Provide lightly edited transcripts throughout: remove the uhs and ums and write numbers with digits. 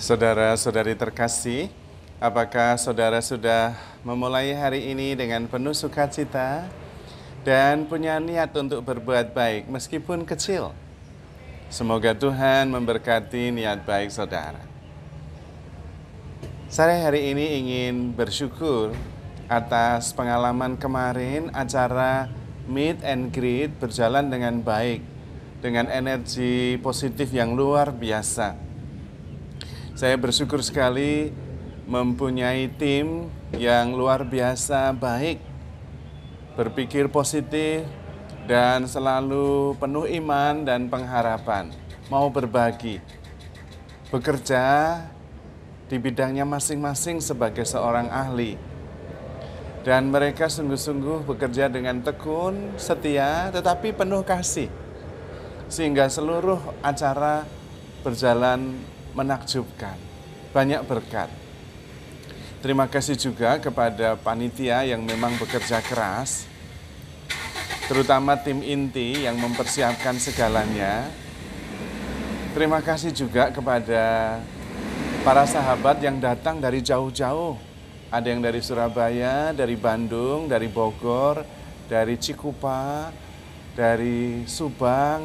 Saudara-saudari terkasih, apakah saudara sudah memulai hari ini dengan penuh sukacita dan punya niat untuk berbuat baik meskipun kecil? Semoga Tuhan memberkati niat baik saudara. Saya hari ini ingin bersyukur atas pengalaman kemarin acara Meet and Greet berjalan dengan baik, dengan energi positif yang luar biasa. Saya bersyukur sekali mempunyai tim yang luar biasa baik, berpikir positif, dan selalu penuh iman dan pengharapan, mau berbagi, bekerja di bidangnya masing-masing sebagai seorang ahli. Dan mereka sungguh-sungguh bekerja dengan tekun, setia, tetapi penuh kasih. Sehingga seluruh acara berjalan menakjubkan, banyak berkat. Terima kasih juga kepada panitia yang memang bekerja keras, terutama tim inti yang mempersiapkan segalanya. Terima kasih juga kepada para sahabat yang datang dari jauh-jauh. Ada yang dari Surabaya, dari Bandung, dari Bogor, dari Cikupa, dari Subang,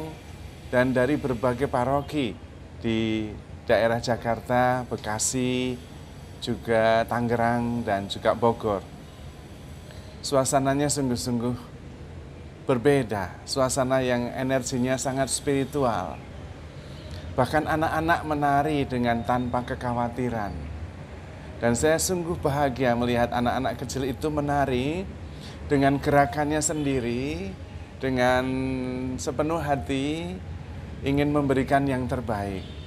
dan dari berbagai paroki di daerah Jakarta, Bekasi, juga Tangerang, dan juga Bogor. Suasananya sungguh-sungguh berbeda, suasana yang energinya sangat spiritual. Bahkan anak-anak menari dengan tanpa kekhawatiran. Dan saya sungguh bahagia melihat anak-anak kecil itu menari dengan gerakannya sendiri, dengan sepenuh hati ingin memberikan yang terbaik.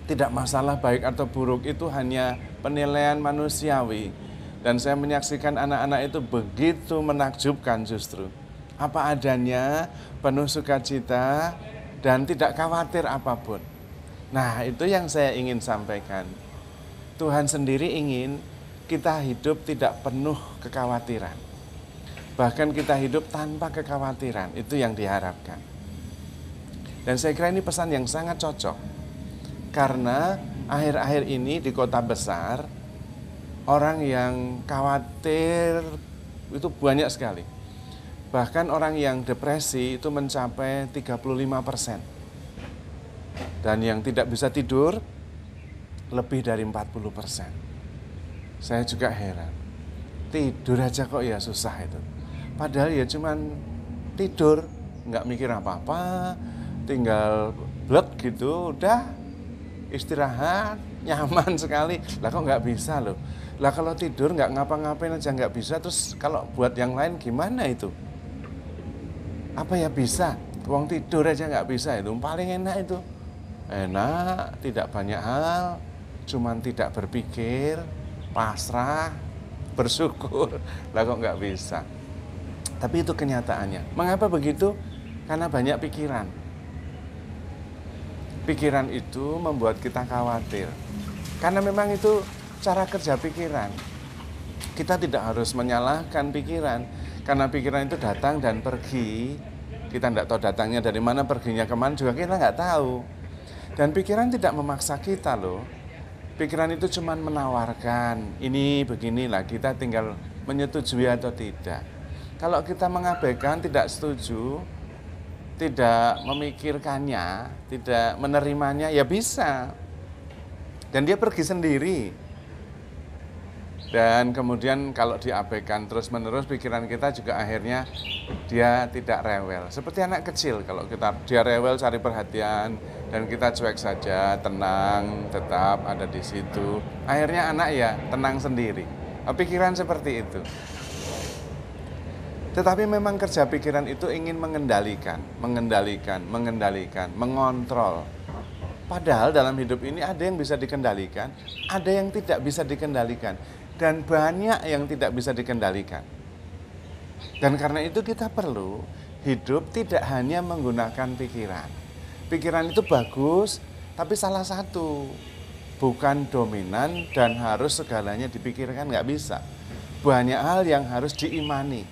Tidak masalah baik atau buruk, itu hanya penilaian manusiawi. Dan saya menyaksikan anak-anak itu begitu menakjubkan justru. Apa adanya, penuh sukacita, dan tidak khawatir apapun. Nah, itu yang saya ingin sampaikan. Tuhan sendiri ingin kita hidup tidak penuh kekhawatiran. Bahkan kita hidup tanpa kekhawatiran, itu yang diharapkan. Dan saya kira ini pesan yang sangat cocok. Karena akhir-akhir ini di kota besar, orang yang khawatir itu banyak sekali. Bahkan orang yang depresi itu mencapai 35%. Dan yang tidak bisa tidur lebih dari 40%. Saya juga heran. Tidur aja kok ya susah itu. Padahal ya cuman tidur, nggak mikir apa-apa, tinggal blek gitu, udah istirahat, nyaman sekali. Lah kok nggak bisa loh. Lah kalau tidur nggak ngapa-ngapain aja nggak bisa, terus kalau buat yang lain gimana itu? Apa ya bisa? Uang tidur aja nggak bisa, itu paling enak itu. Enak, tidak banyak hal, cuman tidak berpikir, pasrah, bersyukur. Lah kok nggak bisa? Tapi itu kenyataannya. Mengapa begitu? Karena banyak pikiran. Pikiran itu membuat kita khawatir. Karena memang itu cara kerja pikiran. Kita tidak harus menyalahkan pikiran. Karena pikiran itu datang dan pergi. Kita tidak tahu datangnya dari mana, perginya kemana juga kita nggak tahu. Dan pikiran tidak memaksa kita loh. Pikiran itu cuma menawarkan, ini beginilah, kita tinggal menyetujui atau tidak. Kalau kita mengabaikan, tidak setuju, tidak memikirkannya, tidak menerimanya, ya bisa. Dan dia pergi sendiri. Dan kemudian kalau diabaikan terus-menerus, pikiran kita juga akhirnya dia tidak rewel. Seperti anak kecil, kalau dia rewel cari perhatian dan kita cuek saja, tenang, tetap ada di situ. Akhirnya anak ya tenang sendiri. Pikiran seperti itu. Tetapi memang kerja pikiran itu ingin mengendalikan, mengontrol. Padahal dalam hidup ini ada yang bisa dikendalikan, ada yang tidak bisa dikendalikan. Dan banyak yang tidak bisa dikendalikan. Dan karena itu kita perlu hidup tidak hanya menggunakan pikiran. Pikiran itu bagus, tapi salah satu. Bukan dominan dan harus segalanya dipikirkan, nggak bisa. Banyak hal yang harus diimani,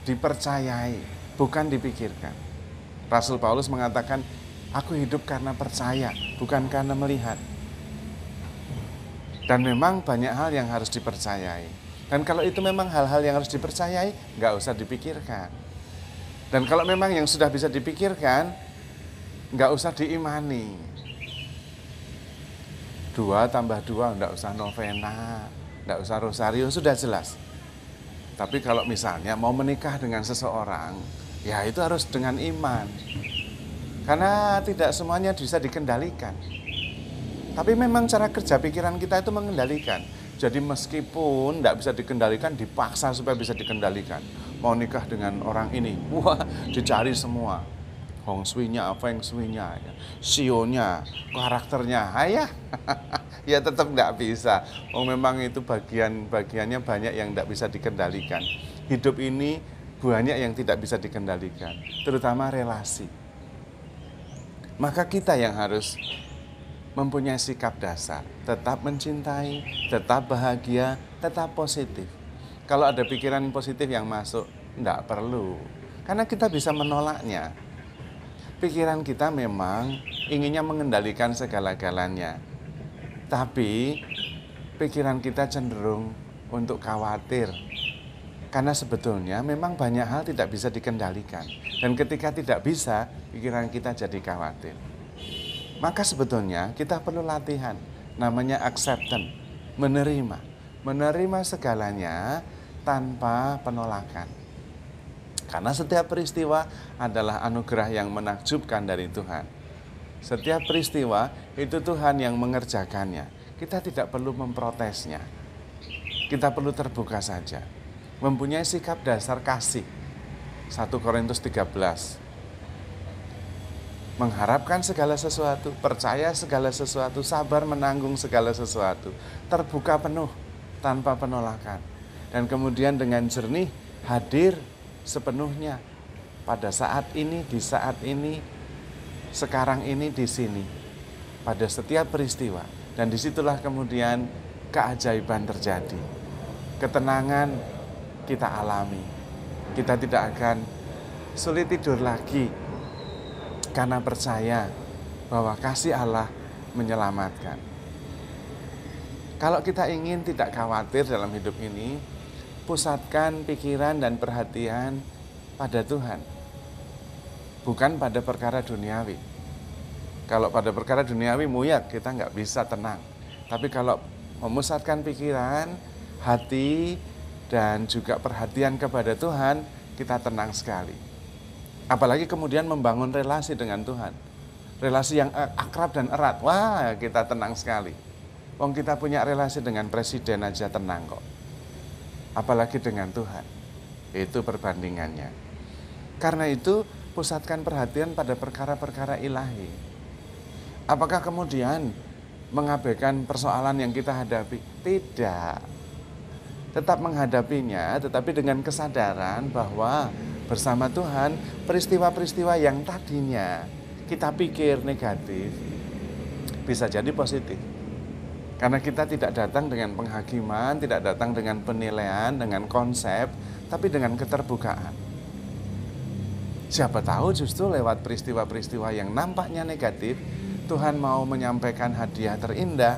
dipercayai, bukan dipikirkan. Rasul Paulus mengatakan, aku hidup karena percaya, bukan karena melihat. Dan memang banyak hal yang harus dipercayai. Dan kalau itu memang hal-hal yang harus dipercayai, nggak usah dipikirkan. Dan kalau memang yang sudah bisa dipikirkan, nggak usah diimani. 2 tambah 2, nggak usah novena, nggak usah rosario, sudah jelas. Tapi kalau misalnya mau menikah dengan seseorang, ya itu harus dengan iman. Karena tidak semuanya bisa dikendalikan. Tapi memang cara kerja pikiran kita itu mengendalikan. Jadi meskipun tidak bisa dikendalikan, dipaksa supaya bisa dikendalikan. Mau nikah dengan orang ini, wah dicari semua. Feng shui-nya, feng shui-nya, sionya, karakternya, ayah. Ya tetap tidak bisa. Oh memang itu bagiannya banyak yang tidak bisa dikendalikan. Hidup ini banyak yang tidak bisa dikendalikan, terutama relasi. Maka kita yang harus mempunyai sikap dasar, tetap mencintai, tetap bahagia, tetap positif. Kalau ada pikiran positif yang masuk, tidak perlu. Karena kita bisa menolaknya. Pikiran kita memang inginnya mengendalikan segala-galanya. Tapi pikiran kita cenderung untuk khawatir. Karena sebetulnya memang banyak hal tidak bisa dikendalikan. Dan ketika tidak bisa, pikiran kita jadi khawatir. Maka sebetulnya kita perlu latihan, namanya acceptance, menerima segalanya tanpa penolakan. Karena setiap peristiwa adalah anugerah yang menakjubkan dari Tuhan. Setiap peristiwa itu Tuhan yang mengerjakannya. Kita tidak perlu memprotesnya. Kita perlu terbuka saja. Mempunyai sikap dasar kasih. 1 Korintus 13. Mengharapkan segala sesuatu, percaya segala sesuatu, sabar menanggung segala sesuatu, terbuka penuh tanpa penolakan. Dan kemudian dengan jernih hadir sepenuhnya pada saat ini, di saat ini, sekarang ini, di sini, pada setiap peristiwa. Dan disitulah kemudian keajaiban terjadi. Ketenangan kita alami. Kita tidak akan sulit tidur lagi. Karena percaya bahwa kasih Allah menyelamatkan. Kalau kita ingin tidak khawatir dalam hidup ini, pusatkan pikiran dan perhatian pada Tuhan. Bukan pada perkara duniawi. Kalau pada perkara duniawi muyak, kita nggak bisa tenang. Tapi kalau memusatkan pikiran, hati, dan juga perhatian kepada Tuhan, kita tenang sekali. Apalagi kemudian membangun relasi dengan Tuhan. Relasi yang akrab dan erat. Wah, kita tenang sekali. Wong kita punya relasi dengan presiden aja tenang kok. Apalagi dengan Tuhan. Itu perbandingannya. Karena itu, pusatkan perhatian pada perkara-perkara ilahi. Apakah kemudian mengabaikan persoalan yang kita hadapi? Tidak. Tetap menghadapinya, tetapi dengan kesadaran bahwa bersama Tuhan, peristiwa-peristiwa yang tadinya kita pikir negatif, bisa jadi positif. Karena kita tidak datang dengan penghakiman, tidak datang dengan penilaian, dengan konsep, tapi dengan keterbukaan. Siapa tahu justru lewat peristiwa-peristiwa yang nampaknya negatif, Tuhan mau menyampaikan hadiah terindah,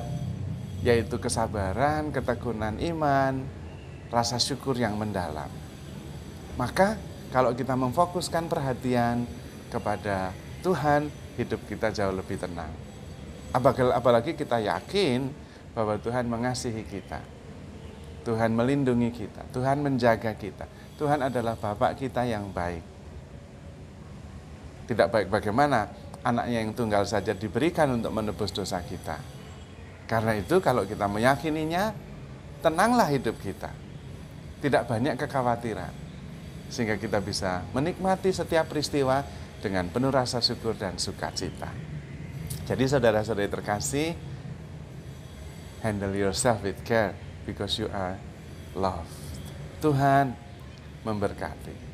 yaitu kesabaran, ketekunan iman, rasa syukur yang mendalam. Maka kalau kita memfokuskan perhatian kepada Tuhan, hidup kita jauh lebih tenang. Apalagi kita yakin bahwa Tuhan mengasihi kita. Tuhan melindungi kita. Tuhan menjaga kita. Tuhan adalah Bapa kita yang baik. Tidak baik bagaimana anaknya yang tunggal saja diberikan untuk menebus dosa kita. Karena itu kalau kita meyakininya, tenanglah hidup kita. Tidak banyak kekhawatiran. Sehingga kita bisa menikmati setiap peristiwa dengan penuh rasa syukur dan sukacita. Jadi saudara-saudari terkasih, handle yourself with care because you are loved. Tuhan memberkati.